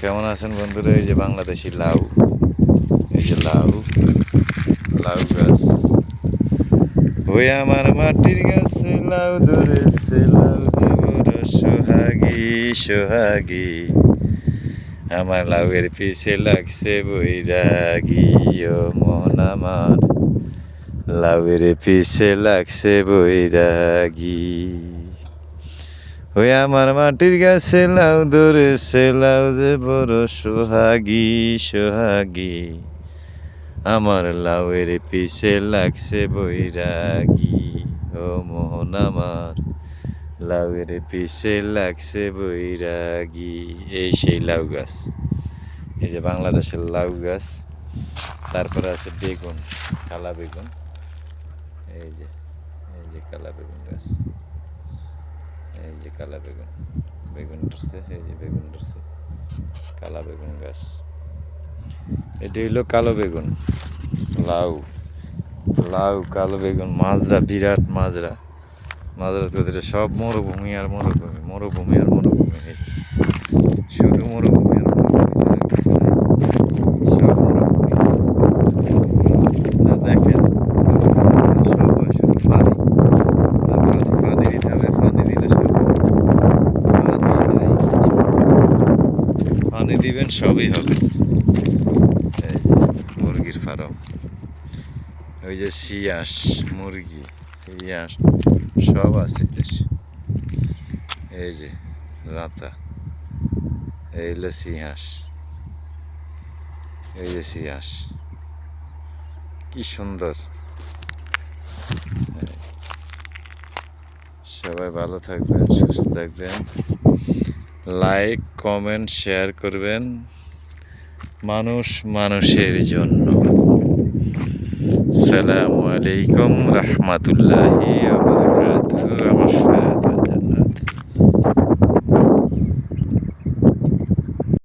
কেমন আছেন বন্ধুরা? এই যে বাংলাদেশি লাউ, এই যে লাউ লাউ গাছ। ওই আমার মাটির গাছে লাউ ধরেছে, লাউ যে বড় সোহাগী সোহাগী, আমার লাউয়ের পিছে লাগছে বৈরাগী। ও মন আমার লাউয়ের পিছে লাগছে বৈরাগী। ওই আমার মাটির গাছে লাউ ধরেছে, লাউ যে বড় সোহাগী সোহাগী, আমার লাউয়ের পিছে লাগছে বৈরাগী। ও মোহন আমার লাউয়ের পিছে লাগছে বৈরাগী। এই সেই লাউ গাছ, এই যে বাংলাদেশের লাউ গাছ। তারপরে আছে বেগুন, কালা বেগুন। এই যে কালা বেগুন গাছ, এই যে কালা বেগুন, বেগুন ধরছে, এই যে বেগুন ধরছে, কালা বেগুন গাছ। এটি হইল কালো বেগুন, লাউ লাউ কালো বেগুন, মাজরা, বিরাট মাজরা। মাজরা তো সব মরুভূমি আর মরুভূমি, মরুভূমি আর মরুভূমি, শুধু মরুভূমি আর মরুভূমি, সব মরুভূমি। দেখেন সব শুধু পানি, পানি দিতে হবে, পানি দিলে সব, পানি দিবেন সবই হবে। এই মুরগির ফার্ম, ওই যে সিয়াস মুরগি, সিয়াস সব আছে দেশে। এই যে রাতা, এই হলো সিয়াস, এই যে সিয়াস, কি সুন্দর। সবাই ভালো থাকবেন, সুস্থ থাকবেন, লাইক কমেন্ট শেয়ার করবেন। মানুষ মানুষের জন্য। আসসালামু আলাইকুম রহমতুল্লাহি ওয়া বারাকাতুহু।